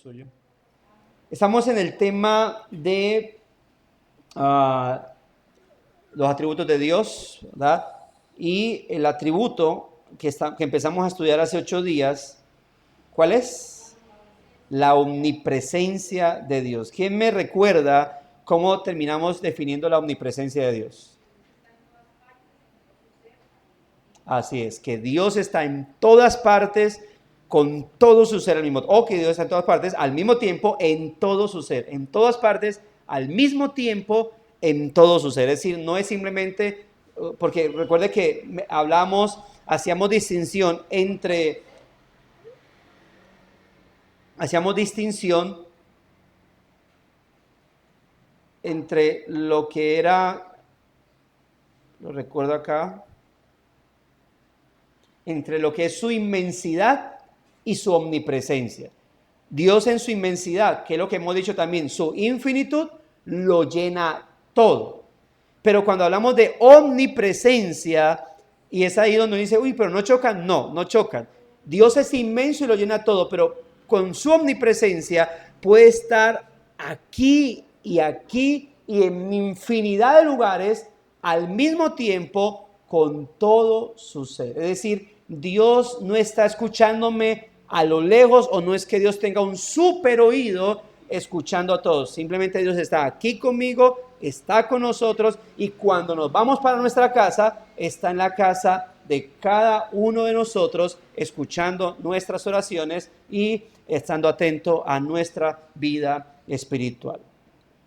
suyo. Estamos en el tema de los atributos de Dios, ¿verdad? Y el atributo que empezamos a estudiar hace 8 días, ¿cuál es? La omnipresencia de Dios. ¿Quién me recuerda cómo terminamos definiendo la omnipresencia de Dios? Así es, que Dios está en todas partes, con todo su ser al mismo tiempo. O que Dios está en todas partes al mismo tiempo, en todo su ser. En todas partes, al mismo tiempo, en todo su ser. Es decir, no es simplemente, porque recuerde que hacíamos distinción entre lo que era, lo recuerdo acá, entre lo que es su inmensidad y su omnipresencia. Dios en su inmensidad, que es lo que hemos dicho también, su infinitud lo llena todo. Pero cuando hablamos de omnipresencia, y es ahí donde dice, uy, pero no chocan, no chocan. Dios es inmenso y lo llena todo, pero con su omnipresencia puede estar aquí y en infinidad de lugares al mismo tiempo con todo su ser. Es decir, Dios no está escuchándome a lo lejos, o no es que Dios tenga un super oído escuchando a todos. Simplemente Dios está aquí conmigo, está con nosotros, y cuando nos vamos para nuestra casa, está en la casa de cada uno de nosotros, escuchando nuestras oraciones y estando atento a nuestra vida espiritual.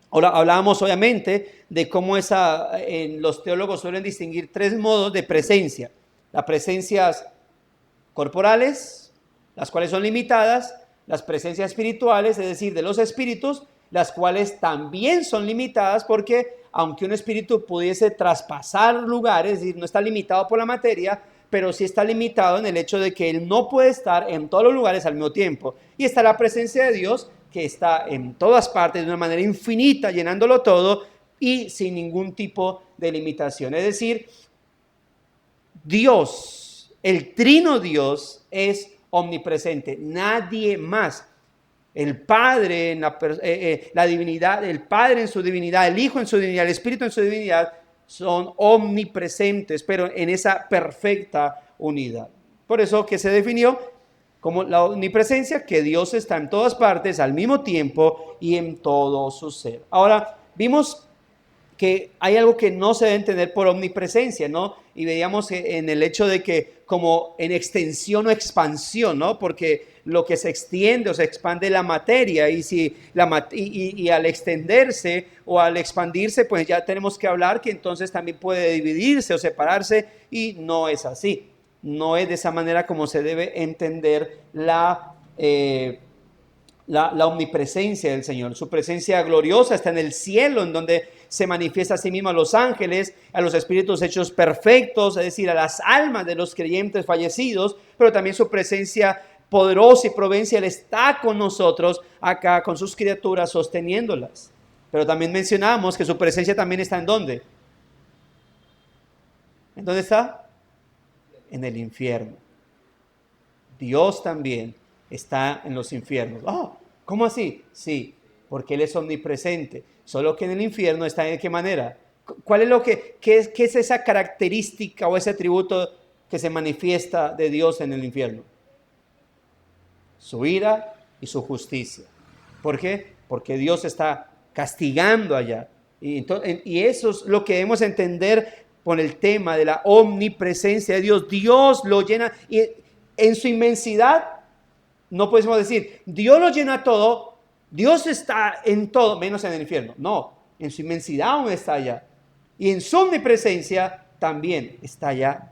Ahora hablábamos obviamente de cómo los teólogos suelen distinguir 3 modos de presencia. Las presencias corporales, las cuales son limitadas; las presencias espirituales, es decir, de los espíritus, las cuales también son limitadas, porque aunque un espíritu pudiese traspasar lugares, es decir, no está limitado por la materia, pero sí está limitado en el hecho de que él no puede estar en todos los lugares al mismo tiempo. Y está la presencia de Dios, que está en todas partes de una manera infinita, llenándolo todo y sin ningún tipo de limitación. Es decir, Dios, el trino Dios, es omnipresente. Nadie más. El Padre en la divinidad, el Padre en su divinidad, el Hijo en su divinidad, el Espíritu en su divinidad, son omnipresentes, pero en esa perfecta unidad. Por eso que se definió como la omnipresencia, que Dios está en todas partes al mismo tiempo y en todo su ser. Ahora, vimos que hay algo que no se debe entender por omnipresencia, ¿no? Y veíamos en el hecho de que como en extensión o expansión, ¿no? Porque lo que se extiende o se expande la materia, y al extenderse o al expandirse, pues ya tenemos que hablar que entonces también puede dividirse o separarse, y no es así. No es de esa manera como se debe entender la omnipresencia del Señor. Su presencia gloriosa está en el cielo, en donde se manifiesta a sí mismo a los ángeles, a los espíritus hechos perfectos, es decir, a las almas de los creyentes fallecidos, pero también su presencia poderosa y providencial está con nosotros acá, con sus criaturas, sosteniéndolas. Pero también mencionamos que su presencia también está ¿en dónde? ¿En dónde está? En el infierno. Dios también está en los infiernos. ¿Cómo así? Sí, porque Él es omnipresente. Solo que en el infierno está ¿en qué manera? ¿Cuál es qué es esa característica o ese atributo que se manifiesta de Dios en el infierno? Su ira y su justicia. ¿Por qué? Porque Dios está castigando allá. Y eso es lo que debemos entender con el tema de la omnipresencia de Dios. Dios lo llena, y en su inmensidad no podemos decir, Dios lo llena todo, Dios está en todo, menos en el infierno. No, en su inmensidad aún está allá. Y en su omnipresencia también está allá.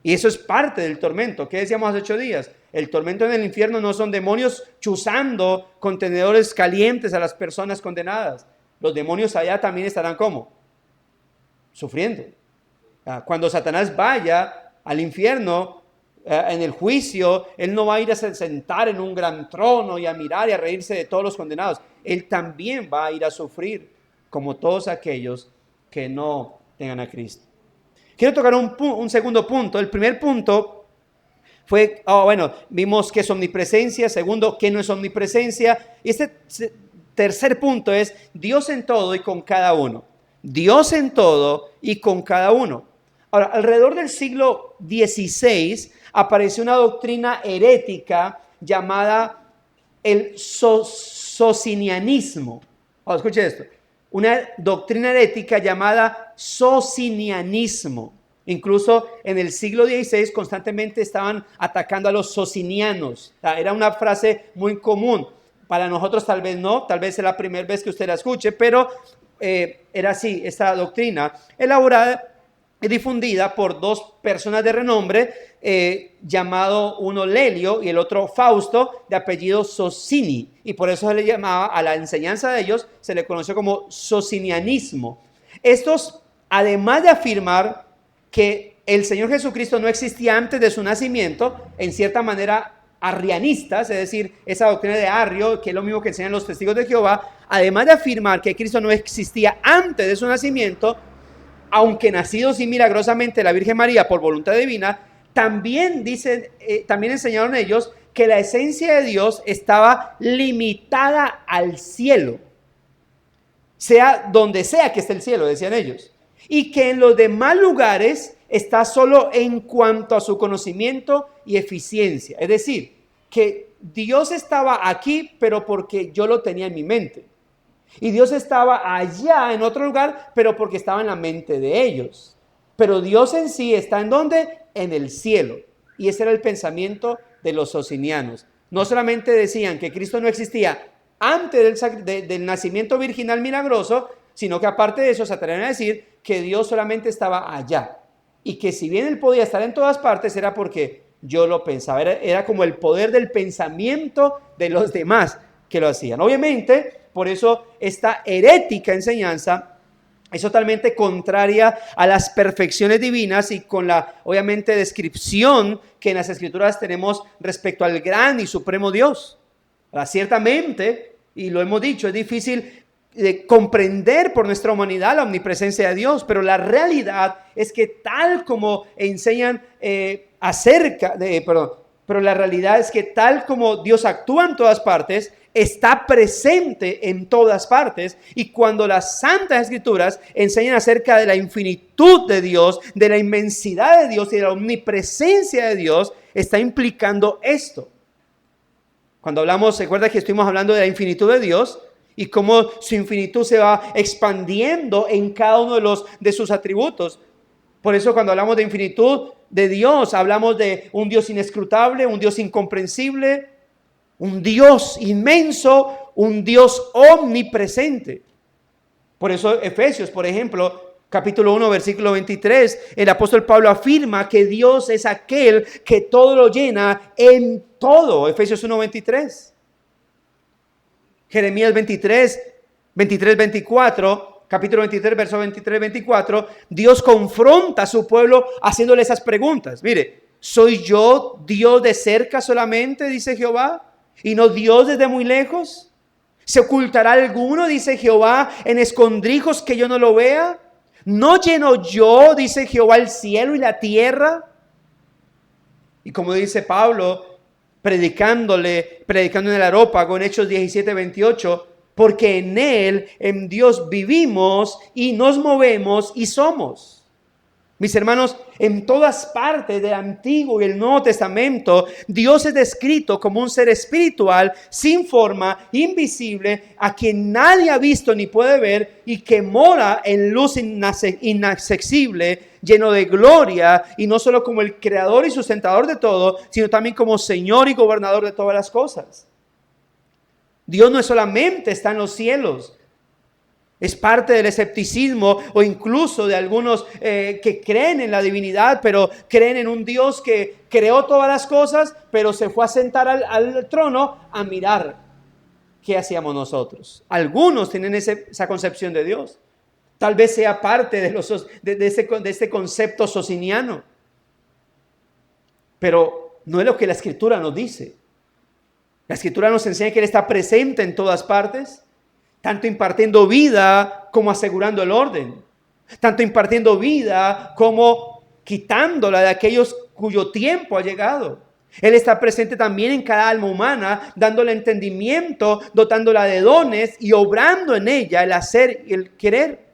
Y eso es parte del tormento. ¿Qué decíamos hace 8 días? El tormento en el infierno no son demonios chuzando contenedores calientes a las personas condenadas. Los demonios allá también estarán ¿cómo? Sufriendo. Cuando Satanás vaya al infierno, en el juicio, él no va a ir a sentar en un gran trono y a mirar y a reírse de todos los condenados. Él también va a ir a sufrir, como todos aquellos que no tengan a Cristo. Quiero tocar un segundo punto. El primer punto Vimos qué es omnipresencia. Segundo, qué no es omnipresencia. Y este tercer punto es Dios en todo y con cada uno. Dios en todo y con cada uno. Ahora, alrededor del siglo XVI apareció una doctrina herética llamada el socinianismo. Escuche esto. Una doctrina herética llamada socinianismo. Incluso en el siglo XVI constantemente estaban atacando a los socinianos. Era una frase muy común. Para nosotros tal vez no, tal vez es la primera vez que usted la escuche, pero era así, esta doctrina elaborada y difundida por dos personas de renombre, llamado uno Lelio y el otro Fausto, de apellido Socini, y por eso se le llamaba, a la enseñanza de ellos, se le conoció como socinianismo. Estos, además de afirmar que el Señor Jesucristo no existía antes de su nacimiento, en cierta manera arrianistas, es decir, esa doctrina de Arrio, que es lo mismo que enseñan los testigos de Jehová, además de afirmar que Cristo no existía antes de su nacimiento, aunque nacido sí milagrosamente la Virgen María por voluntad divina, también también enseñaron ellos que la esencia de Dios estaba limitada al cielo, sea donde sea que esté el cielo, decían ellos, y que en los demás lugares está solo en cuanto a su conocimiento y eficiencia. Es decir, que Dios estaba aquí, pero porque yo lo tenía en mi mente. Y Dios estaba allá en otro lugar, pero porque estaba en la mente de ellos. Pero Dios en sí está ¿en dónde? En el cielo. Y ese era el pensamiento de los socinianos. No solamente decían que Cristo no existía antes del nacimiento virginal milagroso, sino que aparte de eso se atreven a decir que Dios solamente estaba allá. Y que si bien Él podía estar en todas partes, era porque yo lo pensaba. Era como el poder del pensamiento de los demás que lo hacían. Obviamente, por eso esta herética enseñanza es totalmente contraria a las perfecciones divinas y con la, obviamente, descripción que en las Escrituras tenemos respecto al gran y supremo Dios. Ahora, ciertamente, y lo hemos dicho, es difícil de comprender por nuestra humanidad la omnipresencia de Dios, pero la realidad es que tal como enseñan pero la realidad es que tal como Dios actúa en todas partes, está presente en todas partes, y cuando las Santas Escrituras enseñan acerca de la infinitud de Dios, de la inmensidad de Dios y de la omnipresencia de Dios, está implicando esto. Cuando hablamos, ¿se acuerda que estuvimos hablando de la infinitud de Dios? Y cómo su infinitud se va expandiendo en cada uno de sus atributos. Por eso cuando hablamos de infinitud de Dios, hablamos de un Dios inescrutable, un Dios incomprensible, un Dios inmenso, un Dios omnipresente. Por eso Efesios, por ejemplo, capítulo 1, versículo 23, el apóstol Pablo afirma que Dios es aquel que todo lo llena en todo. Efesios 1, 23. Jeremías 23, 24, capítulo 23, verso 23, 24, Dios confronta a su pueblo haciéndole esas preguntas. Mire, ¿soy yo Dios de cerca solamente, dice Jehová, y no Dios desde muy lejos? ¿Se ocultará alguno, dice Jehová, en escondrijos que yo no lo vea? ¿No lleno yo, dice Jehová, el cielo y la tierra? Y como dice Pablo, predicando en el Areópago en Hechos 17, 28, porque en Él, en Dios vivimos y nos movemos y somos. Mis hermanos, en todas partes del Antiguo y el Nuevo Testamento, Dios es descrito como un ser espiritual, sin forma, invisible, a quien nadie ha visto ni puede ver, y que mora en luz inaccesible, lleno de gloria, y no solo como el creador y sustentador de todo, sino también como Señor y gobernador de todas las cosas. Dios no solamente está en los cielos. Es parte del escepticismo o incluso de algunos que creen en la divinidad, pero creen en un Dios que creó todas las cosas, pero se fue a sentar al trono a mirar qué hacíamos nosotros. Algunos tienen esa concepción de Dios. Tal vez sea parte de este concepto sociniano. Pero no es lo que la Escritura nos dice. La Escritura nos enseña que Él está presente en todas partes, tanto impartiendo vida como asegurando el orden, tanto impartiendo vida como quitándola de aquellos cuyo tiempo ha llegado. Él está presente también en cada alma humana, dándole entendimiento, dotándola de dones y obrando en ella el hacer y el querer.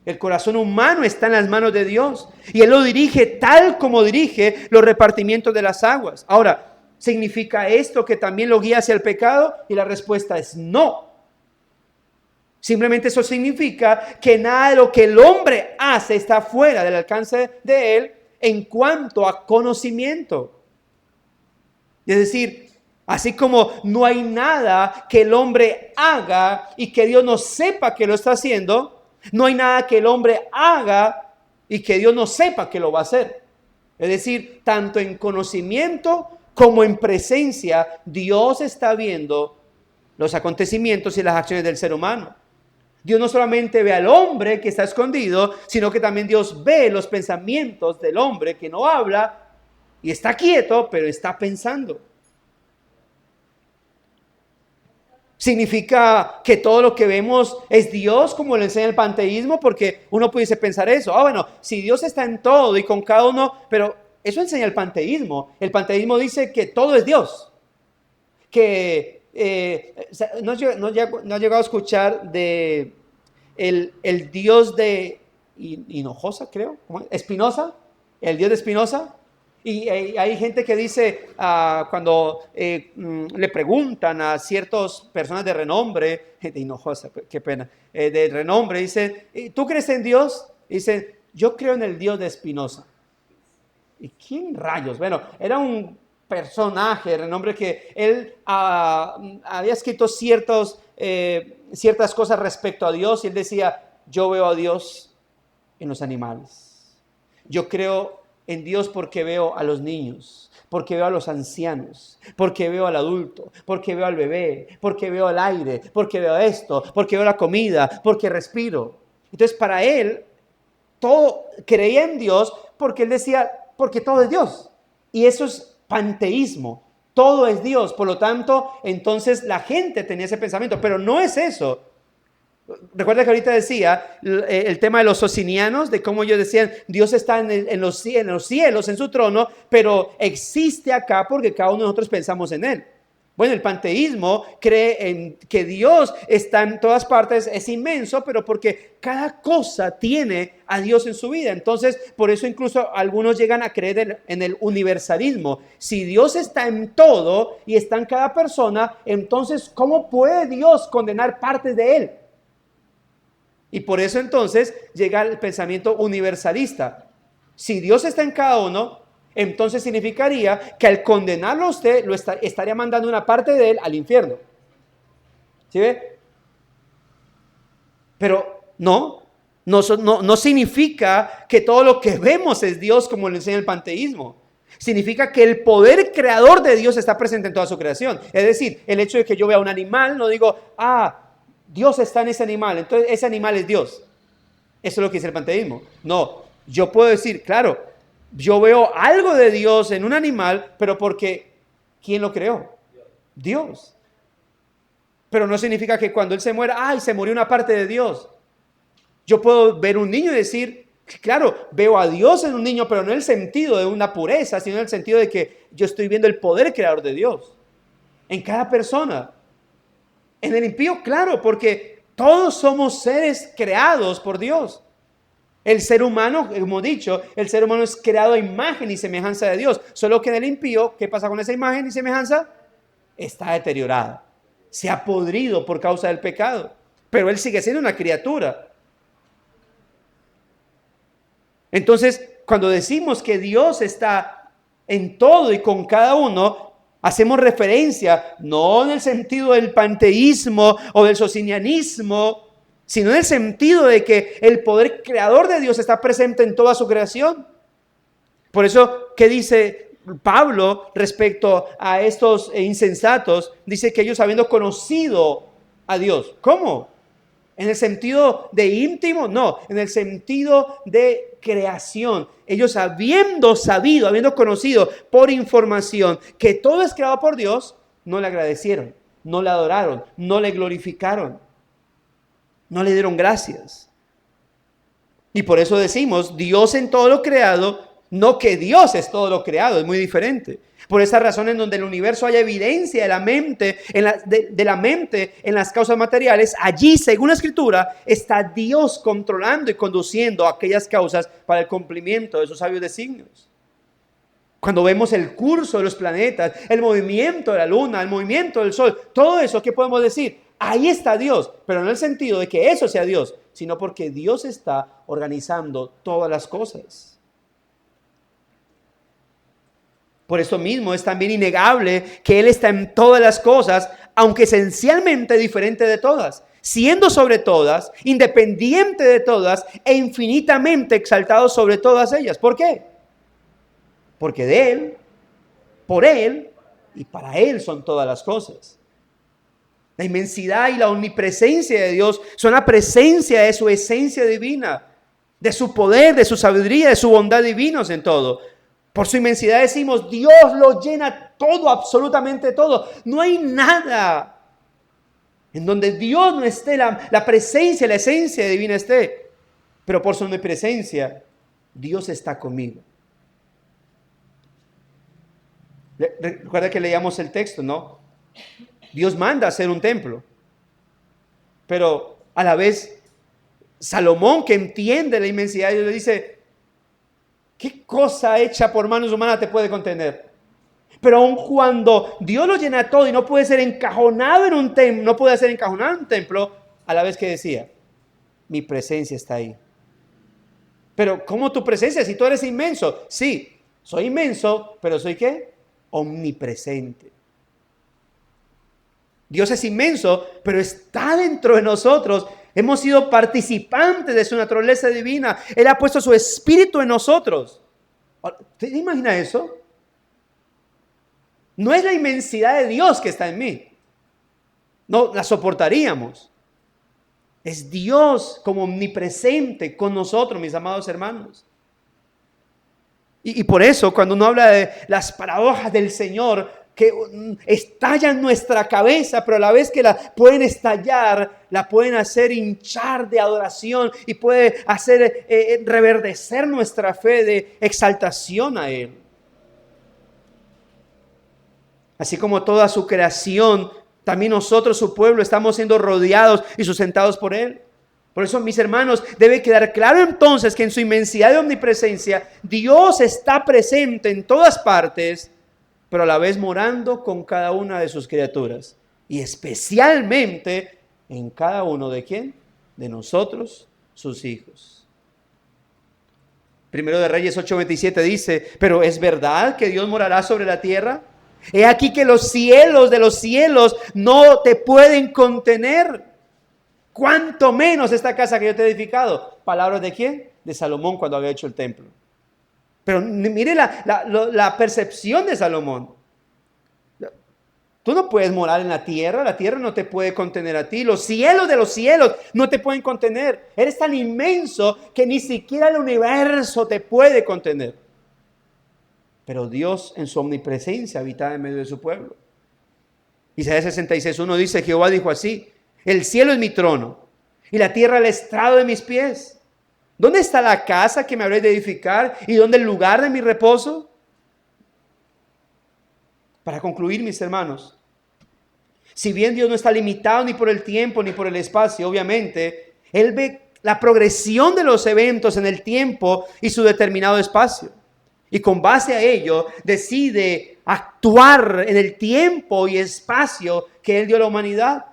El corazón humano está en las manos de Dios y Él lo dirige tal como dirige los repartimientos de las aguas. Ahora, ¿significa esto que también lo guía hacia el pecado? Y la respuesta es no. Simplemente eso significa que nada de lo que el hombre hace está fuera del alcance de Él en cuanto a conocimiento. Es decir, así como no hay nada que el hombre haga y que Dios no sepa que lo está haciendo, no hay nada que el hombre haga y que Dios no sepa que lo va a hacer. Es decir, tanto en conocimiento como en presencia, Dios está viendo los acontecimientos y las acciones del ser humano. Dios no solamente ve al hombre que está escondido, sino que también Dios ve los pensamientos del hombre que no habla y está quieto, pero está pensando. ¿Significa que todo lo que vemos es Dios, como lo enseña el panteísmo? Porque uno pudiese pensar eso. Bueno, si Dios está en todo y con cada uno, pero eso enseña el panteísmo. El panteísmo dice que todo es Dios. Que no he llegado a escuchar de el Dios de Hinojosa, creo, Spinoza, el Dios de Spinoza. Y hay gente que dice, cuando le preguntan a ciertas personas de renombre, de Hinojosa, qué pena, de renombre, dicen, ¿tú crees en Dios? Dicen, yo creo en el Dios de Spinoza. ¿Y quién rayos? Bueno, era un personaje de renombre que él había escrito ciertas cosas respecto a Dios y él decía, yo veo a Dios en los animales. Yo creo en Dios porque veo a los niños, porque veo a los ancianos, porque veo al adulto, porque veo al bebé, porque veo el aire, porque veo esto, porque veo la comida, porque respiro. Entonces para él, todo creía en Dios porque él decía, porque todo es Dios. Y eso es panteísmo, todo es Dios. Por lo tanto, entonces la gente tenía ese pensamiento, pero no es eso. Recuerda que ahorita decía el tema de los socinianos, de cómo ellos decían, Dios está en los cielos, en su trono, pero existe acá porque cada uno de nosotros pensamos en Él. Bueno, el panteísmo cree en que Dios está en todas partes, es inmenso, pero porque cada cosa tiene a Dios en su vida. Entonces, por eso incluso algunos llegan a creer en el universalismo. Si Dios está en todo y está en cada persona, entonces, ¿cómo puede Dios condenar partes de Él? Y por eso entonces llega el pensamiento universalista. Si Dios está en cada uno, entonces significaría que al condenarlo a usted, estaría mandando una parte de él al infierno. ¿Sí ve? Pero no significa que todo lo que vemos es Dios como lo enseña el panteísmo. Significa que el poder creador de Dios está presente en toda su creación. Es decir, el hecho de que yo vea un animal, no digo, Dios está en ese animal, entonces ese animal es Dios. Eso es lo que dice el panteísmo. No, yo puedo decir, claro, yo veo algo de Dios en un animal, pero porque ¿quién lo creó? Dios. Pero no significa que cuando él se muera, se murió una parte de Dios. Yo puedo ver un niño y decir, claro, veo a Dios en un niño, pero no en el sentido de una pureza, sino en el sentido de que yo estoy viendo el poder creador de Dios en cada persona. En el impío, claro, porque todos somos seres creados por Dios. El ser humano, como hemos dicho, el ser humano es creado a imagen y semejanza de Dios. Solo que en el impío, ¿qué pasa con esa imagen y semejanza? Está deteriorada. Se ha podrido por causa del pecado. Pero él sigue siendo una criatura. Entonces, cuando decimos que Dios está en todo y con cada uno, hacemos referencia no en el sentido del panteísmo o del socinianismo, sino en el sentido de que el poder creador de Dios está presente en toda su creación. Por eso, ¿qué dice Pablo respecto a estos insensatos? Dice que ellos habiendo conocido a Dios. ¿Cómo? ¿En el sentido de íntimo? No, en el sentido de creación. Ellos habiendo sabido, habiendo conocido por información que todo es creado por Dios, no le agradecieron, no le adoraron, no le glorificaron, no le dieron gracias. Y por eso decimos, Dios en todo lo creado No que Dios es todo lo creado, es muy diferente. Por esa razón, en donde el universo haya evidencia de la mente, de la mente en las causas materiales, allí, según la Escritura, está Dios controlando y conduciendo aquellas causas para el cumplimiento de sus sabios designios. Cuando vemos el curso de los planetas, el movimiento de la luna, el movimiento del sol, todo eso, ¿qué podemos decir? Ahí está Dios, pero no en el sentido de que eso sea Dios, sino porque Dios está organizando todas las cosas. Por eso mismo es también innegable que Él está en todas las cosas, aunque esencialmente diferente de todas, siendo sobre todas, independiente de todas e infinitamente exaltado sobre todas ellas. ¿Por qué? Porque de Él, por Él y para Él son todas las cosas. La inmensidad y la omnipresencia de Dios son la presencia de su esencia divina, de su poder, de su sabiduría, de su bondad divinos en todo. Por su inmensidad decimos, Dios lo llena todo, absolutamente todo. No hay nada en donde Dios no esté, la presencia, la esencia divina esté. Pero por su omnipresencia, Dios está conmigo. Recuerda que leíamos el texto, ¿no? Dios manda hacer un templo. Pero a la vez, Salomón, que entiende la inmensidad de Dios, le dice, ¿qué cosa hecha por manos humanas te puede contener? Pero aun cuando Dios lo llena todo y no puede ser encajonado en un templo, no puede ser encajonado en un templo, a la vez que decía, mi presencia está ahí. Pero ¿cómo tu presencia? Si tú eres inmenso. Sí, soy inmenso, pero ¿soy qué? Omnipresente. Dios es inmenso, pero está dentro de nosotros. Hemos sido participantes de su naturaleza divina. Él ha puesto su espíritu en nosotros. ¿Te imaginas eso? No es la inmensidad de Dios que está en mí. No la soportaríamos. Es Dios como omnipresente con nosotros, mis amados hermanos. Y por eso, cuando uno habla de las paradojas del Señor, que estallan nuestra cabeza, pero a la vez que la pueden estallar, la pueden hacer hinchar de adoración y puede hacer reverdecer nuestra fe de exaltación a Él. Así como toda su creación, también nosotros, su pueblo, estamos siendo rodeados y sustentados por Él. Por eso, mis hermanos, debe quedar claro entonces que en su inmensidad de omnipresencia, Dios está presente en todas partes, pero a la vez morando con cada una de sus criaturas. Y especialmente en cada uno de ¿quién? De nosotros, sus hijos. Primero de Reyes 8:27 dice, pero ¿es verdad que Dios morará sobre la tierra? He aquí que los cielos de los cielos no te pueden contener. ¿Cuánto menos esta casa que yo te he edificado? ¿Palabras de quién? De Salomón cuando había hecho el templo. Pero mire la percepción de Salomón. Tú no puedes morar en la tierra no te puede contener a ti. Los cielos de los cielos no te pueden contener. Eres tan inmenso que ni siquiera el universo te puede contener. Pero Dios en su omnipresencia habita en medio de su pueblo. Isaías 66:1 dice, Jehová dijo así, el cielo es mi trono y la tierra el estrado de mis pies. ¿Dónde está la casa que me habréis de edificar y dónde el lugar de mi reposo? Para concluir, mis hermanos, si bien Dios no está limitado ni por el tiempo ni por el espacio, obviamente, Él ve la progresión de los eventos en el tiempo y su determinado espacio. Y con base a ello, decide actuar en el tiempo y espacio que Él dio a la humanidad.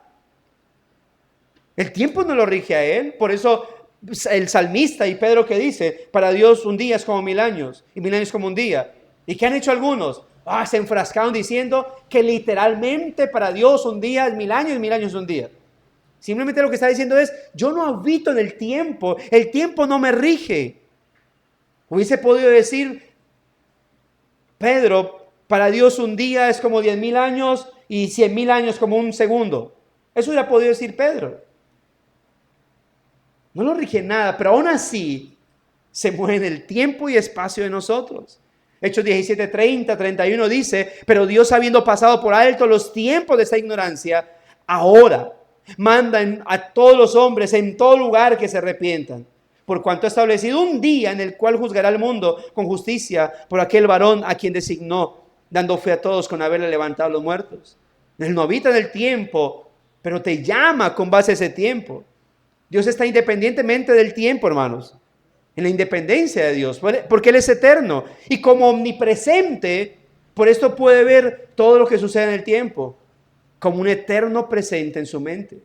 El tiempo no lo rige a Él, por eso el salmista y Pedro que dice, para Dios un día es como 1000 años y 1000 años como un día. ¿Y qué han hecho algunos? Se enfrascaron diciendo que literalmente para Dios un día es 1000 años y 1000 años es un día. Simplemente lo que está diciendo es, yo no habito en el tiempo no me rige. Hubiese podido decir, Pedro, para Dios un día es como 10,000 años y 100,000 años como un segundo. Eso hubiera podido decir Pedro. No lo rige nada, pero aún así se mueve en el tiempo y espacio de nosotros. Hechos 17:30, 31 dice, pero Dios habiendo pasado por alto los tiempos de esa ignorancia, ahora manda a todos los hombres en todo lugar que se arrepientan. por cuanto ha establecido un día en el cual juzgará al mundo con justicia por aquel varón a quien designó, dando fe a todos con haberle levantado a los muertos. Él no habita en el tiempo, pero te llama con base a ese tiempo. Dios está independientemente del tiempo, hermanos, en la independencia de Dios, porque Él es eterno. Y como omnipresente, por esto puede ver todo lo que sucede en el tiempo, como un eterno presente en su mente.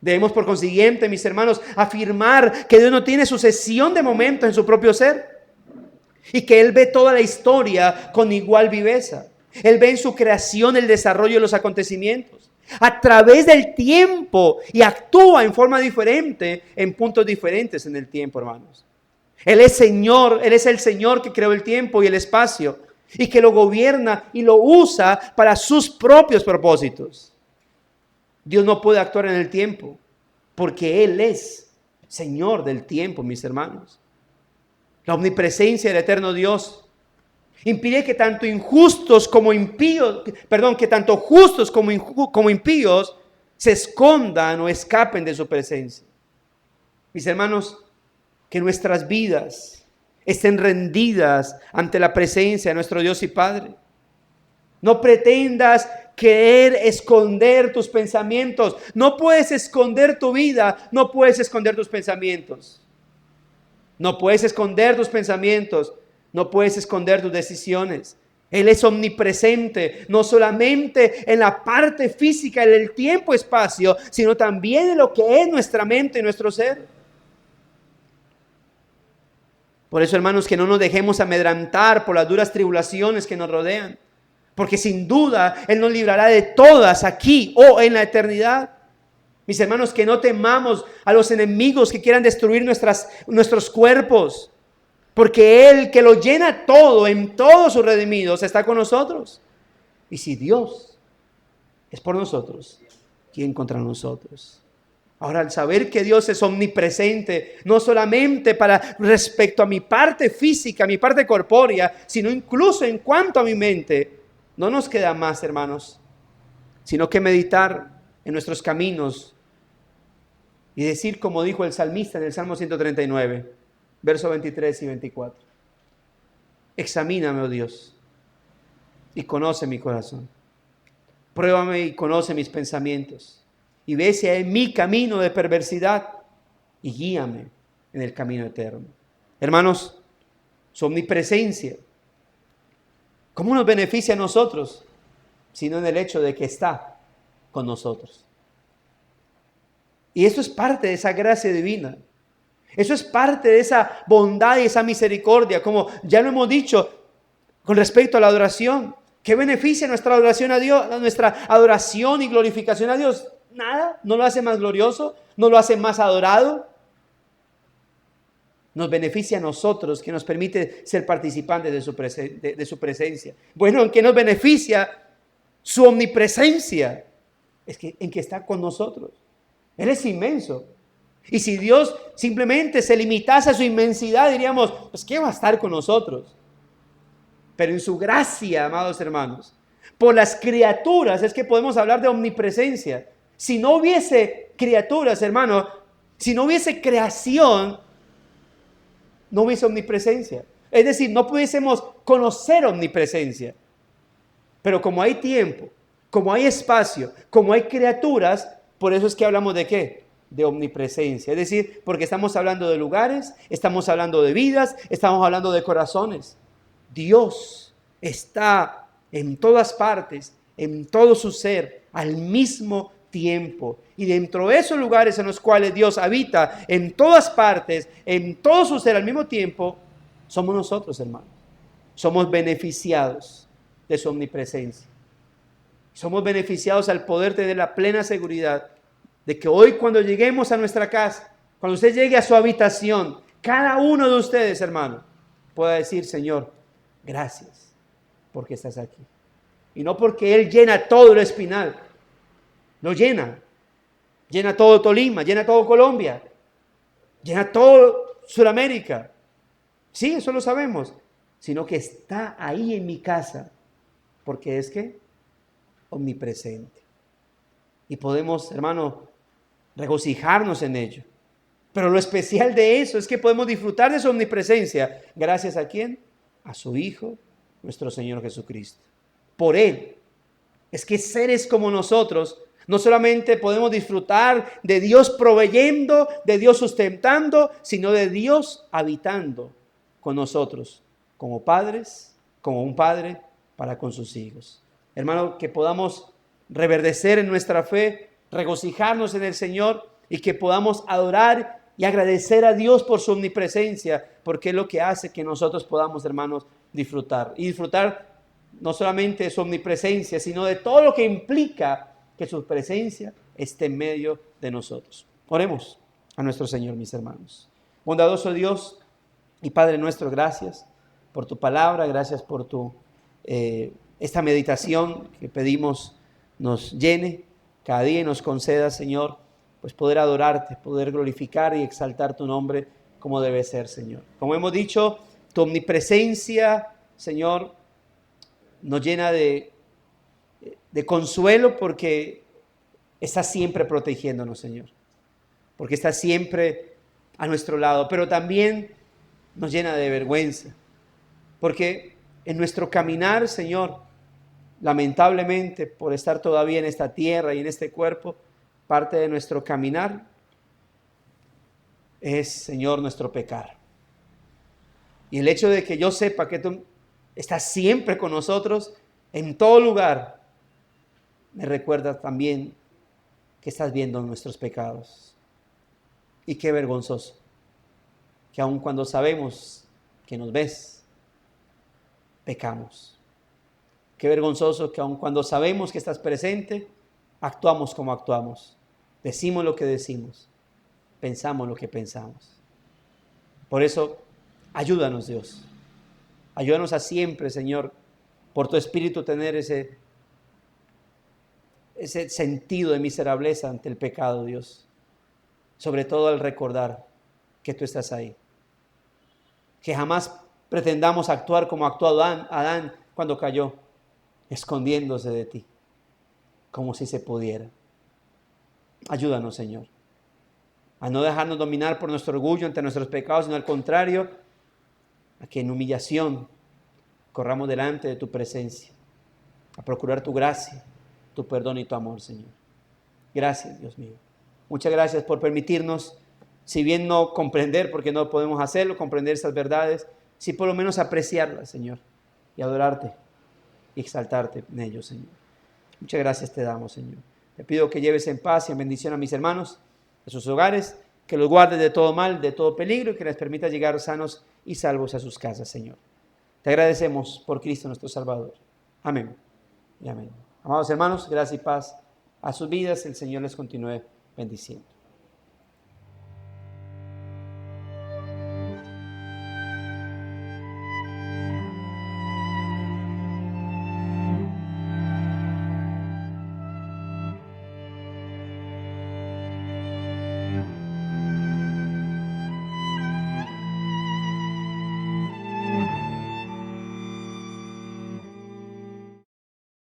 Debemos, por consiguiente, mis hermanos, afirmar que Dios no tiene sucesión de momentos en su propio ser y que Él ve toda la historia con igual viveza. Él ve en su creación el desarrollo de los acontecimientos a través del tiempo y actúa en forma diferente en puntos diferentes en el tiempo, hermanos. Él es Señor, Él es el Señor que creó el tiempo y el espacio y que lo gobierna y lo usa para sus propios propósitos. Dios no puede actuar en el tiempo porque Él es Señor del tiempo, mis hermanos. La omnipresencia del eterno Dios impide que tanto injustos como impíos, que tanto justos como impíos se escondan o escapen de su presencia. Mis hermanos, que nuestras vidas estén rendidas ante la presencia de nuestro Dios y Padre. No pretendas querer esconder tus pensamientos. No puedes esconder tu vida, no puedes esconder tus pensamientos. No puedes esconder tus pensamientos, no puedes esconder tus decisiones. Él es omnipresente, no solamente en la parte física, en el tiempo, espacio, sino también en lo que es nuestra mente y nuestro ser. Por eso, hermanos, que no nos dejemos amedrantar por las duras tribulaciones que nos rodean, porque sin duda Él nos librará de todas aquí o en la eternidad. Mis hermanos, que no temamos a los enemigos que quieran destruir nuestros cuerpos, porque Él que lo llena todo en todos sus redimidos está con nosotros. Y si Dios es por nosotros, ¿quién contra nosotros? Ahora, al saber que Dios es omnipresente, no solamente para respecto a mi parte física, mi parte corpórea, sino incluso en cuanto a mi mente, no nos queda más, hermanos, sino que meditar en nuestros caminos y decir como dijo el salmista en el Salmo 139, versos 23 y 24. Examíname, oh Dios, y conoce mi corazón. Pruébame y conoce mis pensamientos. Y ve si hay en mi camino de perversidad y guíame en el camino eterno. Hermanos, su omnipresencia, ¿cómo nos beneficia a nosotros? Sino en el hecho de que está con nosotros. Y eso es parte de esa gracia divina. Eso es parte de esa bondad y esa misericordia, como ya lo hemos dicho con respecto a la adoración. ¿Qué beneficia nuestra adoración a Dios, nuestra adoración y glorificación a Dios? Nada, no lo hace más glorioso, no lo hace más adorado. Nos beneficia a nosotros, que nos permite ser participantes de su presencia. Bueno, ¿en qué nos beneficia su omnipresencia? Es que en que está con nosotros. Él es inmenso. Y si Dios simplemente se limitase a su inmensidad, diríamos, pues ¿qué va a estar con nosotros? Pero en su gracia, amados hermanos, por las criaturas es que podemos hablar de omnipresencia. Si no hubiese criaturas, hermano, si no hubiese creación, no hubiese omnipresencia. Es decir, no pudiésemos conocer omnipresencia. Pero como hay tiempo, como hay espacio, como hay criaturas, por eso es que hablamos de ¿qué? De omnipresencia. Es decir, porque estamos hablando de lugares, estamos hablando de vidas, estamos hablando de corazones. Dios está en todas partes, en todo su ser, al mismo tiempo. Y dentro de esos lugares en los cuales Dios habita, en todas partes, en todo su ser al mismo tiempo, somos nosotros, hermanos. Somos beneficiados de su omnipresencia. Somos beneficiados al poder tener la plena seguridad de que hoy cuando lleguemos a nuestra casa, cuando usted llegue a su habitación, cada uno de ustedes, hermano, pueda decir, Señor, gracias porque estás aquí. Y no porque Él llena todo el Espinal, lo llena todo Tolima, llena todo Colombia, llena todo Sudamérica. Sí, eso lo sabemos, sino que está ahí en mi casa, porque es que omnipresente. Y podemos, hermano, regocijarnos en ello. Pero lo especial de eso es que podemos disfrutar de su omnipresencia. ¿Gracias a quién? A su Hijo, nuestro Señor Jesucristo. Por Él. Es que seres como nosotros no solamente podemos disfrutar de Dios proveyendo, de Dios sustentando, sino de Dios habitando con nosotros, como padres, como un padre para con sus hijos. Hermano, que podamos reverdecer en nuestra fe, regocijarnos en el Señor y que podamos adorar y agradecer a Dios por su omnipresencia, porque es lo que hace que nosotros podamos, hermanos, disfrutar. Y disfrutar no solamente de su omnipresencia, sino de todo lo que implica que su presencia esté en medio de nosotros. Oremos a nuestro Señor, mis hermanos. Bondadoso Dios y Padre nuestro, gracias por tu palabra, gracias por esta meditación que pedimos nos llene cada día y nos conceda, Señor, pues poder adorarte, poder glorificar y exaltar tu nombre como debe ser, Señor. Como hemos dicho, tu omnipresencia, Señor, nos llena de consuelo porque estás siempre protegiéndonos, Señor. Porque estás siempre a nuestro lado, pero también nos llena de vergüenza. Porque en nuestro caminar, Señor, lamentablemente por estar todavía en esta tierra y en este cuerpo, parte de nuestro caminar es, Señor, nuestro pecar. Y el hecho de que yo sepa que tú estás siempre con nosotros, en todo lugar, me recuerda también que estás viendo nuestros pecados. Y qué vergonzoso, que aun cuando sabemos que nos ves, pecamos. Qué vergonzoso que aun cuando sabemos que estás presente, actuamos como actuamos. Decimos lo que decimos, pensamos lo que pensamos. Por eso, ayúdanos, Dios. Ayúdanos a siempre, Señor, por tu Espíritu tener ese sentido de miserableza ante el pecado, Dios. Sobre todo al recordar que tú estás ahí. Que jamás pretendamos actuar como actuó Adán cuando cayó, escondiéndose de ti, como si se pudiera. Ayúdanos, Señor, a no dejarnos dominar por nuestro orgullo ante nuestros pecados, sino al contrario, a que en humillación corramos delante de tu presencia, a procurar tu gracia, tu perdón y tu amor, Señor. Gracias, Dios mío. Muchas gracias por permitirnos, si bien no comprender, porque no podemos hacerlo, comprender esas verdades, sí por lo menos apreciarlas, Señor, y adorarte y exaltarte en ellos, Señor. Muchas gracias te damos, Señor. Te pido que lleves en paz y en bendición a mis hermanos, a sus hogares, que los guardes de todo mal, de todo peligro y que les permita llegar sanos y salvos a sus casas, Señor. Te agradecemos por Cristo nuestro Salvador. Amén y amén. Amados hermanos, gracias y paz a sus vidas. El Señor les continúe bendiciendo.